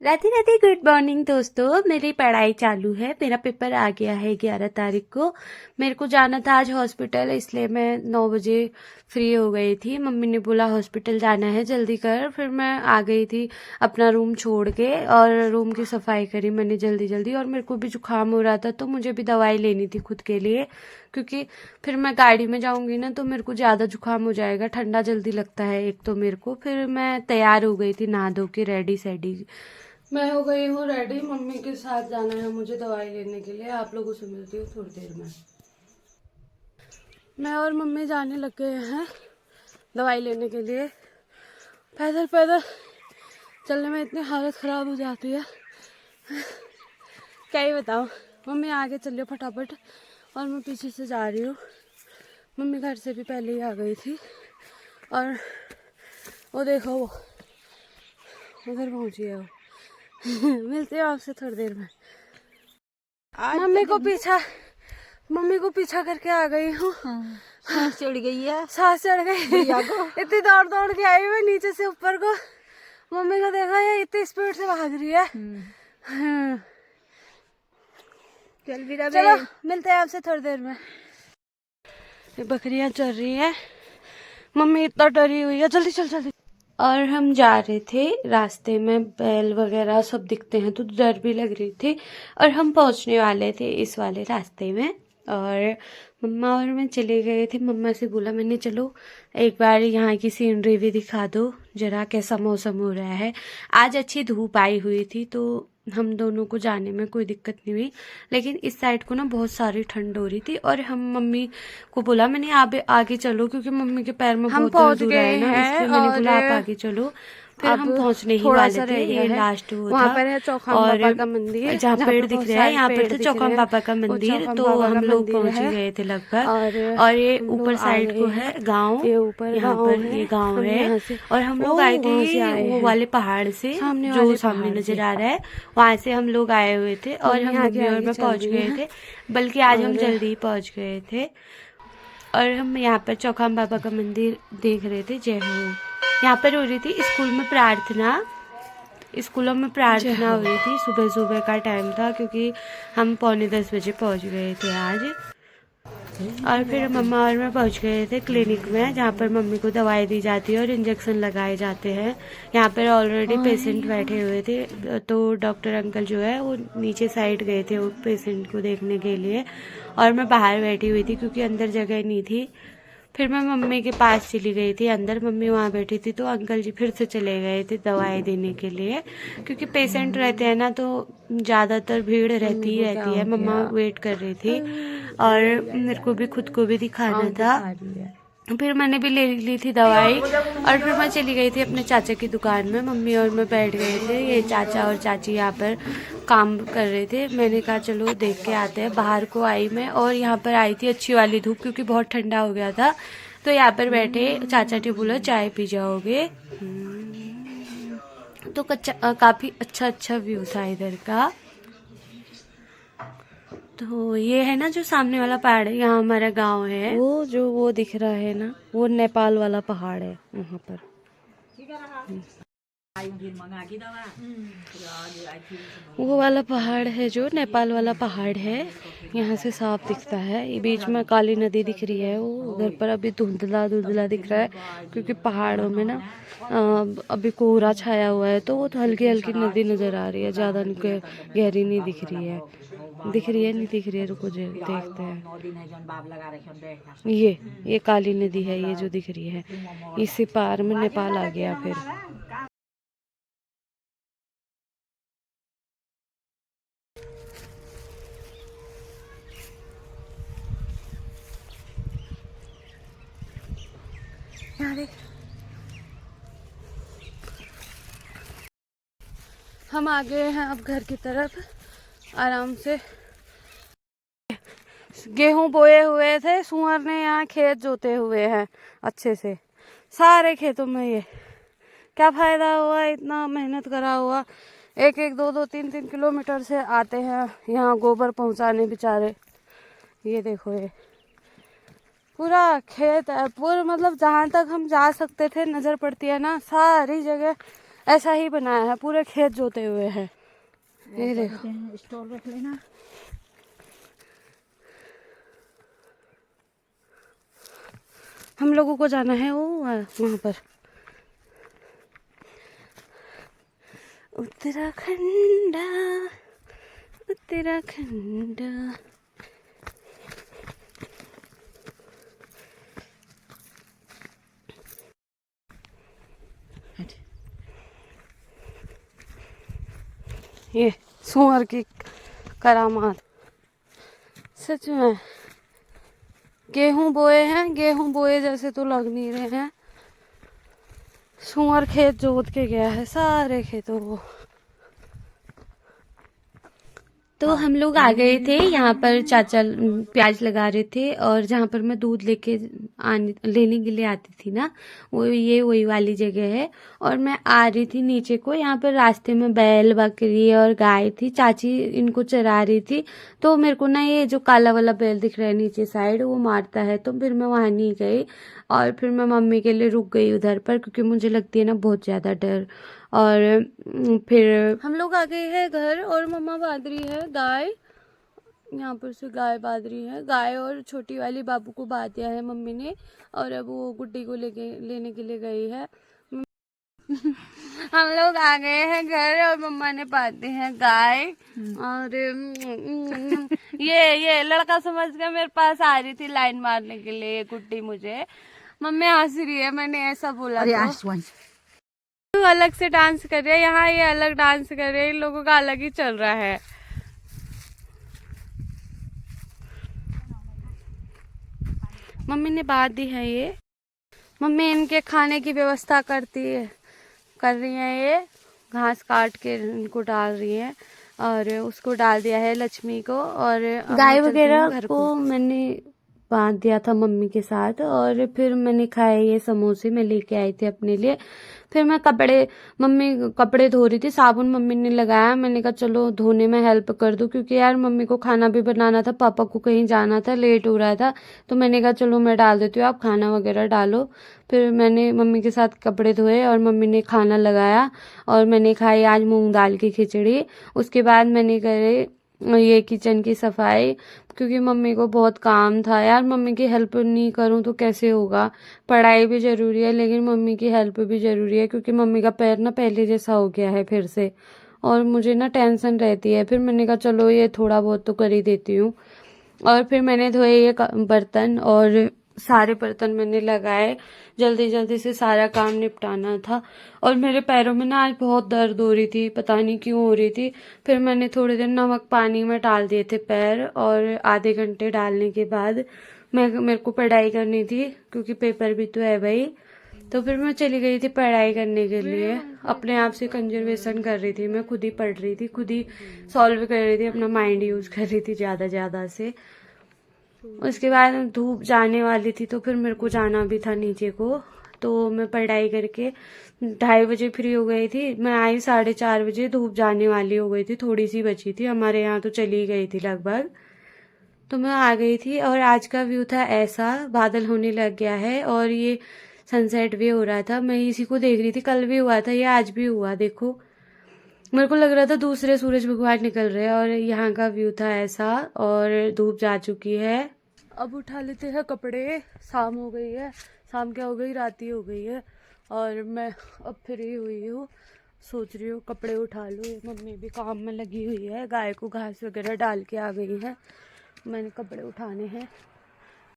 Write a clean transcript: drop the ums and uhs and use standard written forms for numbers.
Radhe Radhe. Good morning दोस्तों। मेरी पढ़ाई चालू है। मेरा पेपर आ गया है 11 तारीख को। मेरे को जाना था आज हॉस्पिटल, इसलिए मैं 9 बजे फ्री हो गई थी। मम्मी ने बोला हॉस्पिटल जाना है, जल्दी कर। फिर मैं आ गई थी अपना रूम छोड़ के, और रूम की सफाई करी मैंने जल्दी जल्दी। और मेरे को भी जुकाम हो रहा था, तो मुझे भी दवाई लेनी थी खुद के लिए, क्योंकि फिर मैं गाड़ी में जाऊंगी ना तो मेरे को ज़्यादा जुकाम हो जाएगा, ठंडा जल्दी लगता है एक तो मेरे को। फिर मैं तैयार हो गई थी, नहा धो के रेडी सेडी मैं हो गई हूँ रेडी। मम्मी के साथ जाना है मुझे दवाई लेने के लिए। आप लोगों से मिलती हूँ थोड़ी देर में। मैं और मम्मी जाने लग गए हैं दवाई लेने के लिए। पैदल पैदल चलने में इतनी हालत ख़राब हो जाती है, क्या ही बताऊँ। मम्मी आगे चलियो फटाफट, और मैं पीछे से जा रही हूँ। मम्मी घर से भी पहले ही आ गई थी, और वो देखो वो उधर पहुँची है वो। मिलते हैं आपसे थोड़ी देर में। मम्मी को पीछा करके आ गई हूँ। सांस चढ़ गई है, सांस चढ़ गई। इतनी दौड़ दौड़ के आई मैं नीचे से ऊपर को। मम्मी को देखा ये इतनी स्पीड से भाग रही है। चल भी रहा। चलो मिलते हैं आपसे थोड़ी देर में। ये बकरियां चल रही है, मम्मी इतना डरी हुई है। जल्दी चल जल्दी। और हम जा रहे थे, रास्ते में बैल वगैरह सब दिखते हैं तो डर भी लग रही थी। और हम पहुंचने वाले थे इस वाले रास्ते में, और मम्मा और मैं चले गए थे। मम्मा से बोला मैंने, चलो एक बार यहाँ की सीनरी भी दिखा दो जरा, कैसा मौसम हो रहा है। आज अच्छी धूप आई हुई थी, तो हम दोनों को जाने में कोई दिक्कत नहीं हुई। लेकिन इस साइड को ना बहुत सारी ठंड हो रही थी, और हम मम्मी को बोला मैंने, आप आगे चलो, क्योंकि मम्मी के पैर में बहुत दर्द हो रहा है ना, इसलिए मैंने बोला आप आगे चलो। फिर हम पहुंचने ही वाले थे, ये लास्ट वो वहाँ था। पर है चौखाम और बाबा का मंदिर, जहाँ पेड़ दिख रहा है, यहाँ पर था चौखाम बाबा का मंदिर। तो हम लोग पहुंच ही गए थे लगभग। और ये ऊपर साइड को है गांव, ये ऊपर यहाँ पर ये गांव है। और हम लोग आए थे वो वाले पहाड़ से, जो सामने नजर आ रहा है, वहां से हम लोग आए हुए थे। और हम मम्मी और मैं पहुंच गए थे, बल्कि आज हम जल्दी ही पहुंच गए थे। और हम यहाँ पर चौखाम बाबा का मंदिर देख रहे थे। जय हो। यहाँ पर हो रही थी स्कूल में प्रार्थना, स्कूलों में प्रार्थना हो रही थी। सुबह सुबह का टाइम था, क्योंकि हम 9:45 बजे पहुँच गए थे आज। और फिर मम्मा और मैं पहुंच गए थे क्लिनिक में, जहाँ पर मम्मी को दवाई दी जाती है और इंजेक्शन लगाए जाते हैं। यहाँ पर ऑलरेडी पेशेंट बैठे हुए थे, तो डॉक्टर अंकल जो है वो नीचे साइड गए थे वो पेशेंट को देखने के लिए, और मैं बाहर बैठी हुई थी क्योंकि अंदर जगह नहीं थी। फिर मैं मम्मी के पास चली गई थी अंदर, मम्मी वहाँ बैठी थी, तो अंकल जी फिर से चले गए थे दवाई देने के लिए, क्योंकि पेशेंट रहते हैं ना तो ज़्यादातर भीड़ रहती ही रहती है। मम्मा वेट कर रही थी, और मेरे को भी खुद को भी दिखाना था। फिर मैंने भी ले ली थी दवाई, और फिर मैं चली गई थी अपने चाचा की दुकान में। मम्मी और मैं बैठ गए थे, ये चाचा और चाची यहाँ पर काम कर रहे थे। मैंने कहा चलो देख के आते हैं। बाहर को आई मैं, और यहाँ पर आई थी अच्छी वाली धूप, क्योंकि बहुत ठंडा हो गया था। तो यहाँ पर बैठे, चाचा ने बोला चाय पी जाओगे। तो काफ़ी अच्छा व्यू था इधर का। तो ये है ना जो सामने वाला पहाड़ है, यहाँ हमारा गांव है। वो दिख रहा है ना, वो नेपाल वाला पहाड़ है वहाँ पर। वो वाला पहाड़ है जो नेपाल वाला पहाड़ है, यहाँ से साफ दिखता है। ये बीच में काली नदी दिख रही है, वो उधर पर अभी धुंधला धुंधला दिख रहा है, क्योंकि पहाड़ों में ना अभी कोहरा छाया हुआ है, तो वो तो हल्की हल्की नदी नजर आ रही है, ज़्यादा गहरी नहीं दिख रही है। नहीं दिख रही है, रुको देखते हैं। ये काली नदी है, ये जो दिख रही है, इससे पार में नेपाल आ गया। फिर हम आ गए हैं अब घर की तरफ आराम से। गेहूं बोए हुए थे, सुअर ने यहाँ खेत जोते हुए हैं अच्छे से, सारे खेतों में। ये क्या फायदा हुआ, इतना मेहनत करा हुआ। एक एक दो दो तीन तीन किलोमीटर से आते हैं यहाँ गोबर पहुँचाने बेचारे। ये देखो, ये पूरा खेत है, पूरा मतलब जहाँ तक हम जा सकते थे, नज़र पड़ती है ना, सारी जगह ऐसा ही बनाया है, पूरे खेत जोते हुए हैं। ये देखो, स्टोर रख लेना। हम लोगों को जाना है वो वहाँ पर, उत्तराखंड उत्तराखंड। ये सुअर की करामात, सच में गेहूं बोए हैं, गेहूं बोए जैसे तो लग नहीं रहे हैं। सुअर खेत जोत के गया है सारे खेतों को। तो हम लोग आ गए थे यहाँ पर, चाचा प्याज लगा रहे थे, और जहाँ पर मैं दूध लेने के लिए आती थी ना, वही वाली जगह है। और मैं आ रही थी नीचे को, यहाँ पर रास्ते में बैल बकरी और गाय थी, चाची इनको चरा रही थी। तो मेरे को ना ये जो काला वाला बैल दिख रहा है नीचे साइड, वो मारता है, तो फिर मैं वहां नहीं गई। और फिर मैं मम्मी के लिए रुक गई उधर पर, क्योंकि मुझे लगती है ना बहुत ज्यादा डर। और फिर हम लोग आ गए हैं घर, और मम्मा बांध रही है गाय, यहाँ पर से गाय बांध रही है। गाय और छोटी वाली बाबू को बांध दिया है मम्मी ने, और अब वो गुड्डी को लेने के लिए गई है। हम लोग आ गए हैं घर, और मम्मा ने बांध दी है गाय। और ये लड़का समझ के मेरे पास आ रही थी लाइन मारने के लिए, गुड्डी मुझे। मम्मी हंस रही है, मैंने ऐसा बोला तो अलग से डांस कर रहे हैं, यहाँ ये अलग डांस कर रहे हैं, इन लोगों का अलग ही चल रहा है। मम्मी ने बांध दी है ये, मम्मी इनके खाने की व्यवस्था कर रही है। ये घास काट के इनको डाल रही है, और उसको डाल दिया है लक्ष्मी को। और गाय वगैरह को मैंने बांध दिया था मम्मी के साथ, और फिर मैंने खाए ये समोसे, मैं लेके आई थी अपने लिए। फिर मैं मम्मी कपड़े धो रही थी, साबुन मम्मी ने लगाया, मैंने कहा चलो धोने में हेल्प कर दूं, क्योंकि यार मम्मी को खाना भी बनाना था, पापा को कहीं जाना था, लेट हो रहा था। तो मैंने कहा चलो मैं डाल देती हूँ, आप खाना वगैरह डालो। फिर मैंने मम्मी के साथ कपड़े धोए, और मम्मी ने खाना लगाया, और मैंने खाई आज मूंग दाल की खिचड़ी। उसके बाद मैंने करे ये किचन की सफाई, क्योंकि मम्मी को बहुत काम था यार, मम्मी की हेल्प नहीं करूं तो कैसे होगा। पढ़ाई भी जरूरी है, लेकिन मम्मी की हेल्प भी जरूरी है, क्योंकि मम्मी का पैर ना पहले जैसा हो गया है फिर से, और मुझे ना टेंशन रहती है। फिर मैंने कहा चलो ये थोड़ा बहुत तो कर ही देती हूँ। और फिर मैंने धोए ये बर्तन, और सारे बर्तन मैंने लगाए, जल्दी जल्दी से सारा काम निपटाना था। और मेरे पैरों में ना आज बहुत दर्द हो रही थी, पता नहीं क्यों हो रही थी। फिर मैंने थोड़ी देर नमक पानी में डाल दिए थे पैर, और आधे घंटे डालने के बाद मेरे को पढ़ाई करनी थी, क्योंकि पेपर भी तो है भाई। तो फिर मैं चली गई थी पढ़ाई करने के लिए, अपने आप से कंजर्वेशन कर रही थी, मैं खुद ही पढ़ रही थी, खुद ही सॉल्व कर रही थी, अपना माइंड यूज कर रही थी ज्यादा से। उसके बाद धूप जाने वाली थी, तो फिर मेरे को जाना भी था नीचे को। तो मैं पढ़ाई करके 2:30 बजे फ्री हो गई थी, मैं आई 4:30 बजे, धूप जाने वाली हो गई थी, थोड़ी सी बची थी, हमारे यहाँ तो चली गई थी लगभग। तो मैं आ गई थी, और आज का व्यू था ऐसा, बादल होने लग गया है, और ये सनसेट भी हो रहा था, मैं इसी को देख रही थी। कल भी हुआ था, ये आज भी हुआ, देखो मेरे को लग रहा था दूसरे सूरज भगवान निकल रहे हैं। और यहाँ का व्यू था ऐसा, और धूप जा चुकी है। अब उठा लेते हैं कपड़े, शाम हो गई है, शाम क्या हो गई, रात ही हो गई है। और मैं अब फ्री हुई हूँ, सोच रही हूँ कपड़े उठा लूँ। मम्मी भी काम में लगी हुई है, गाय को घास वगैरह डाल के आ गई है, मैंने कपड़े उठाने हैं।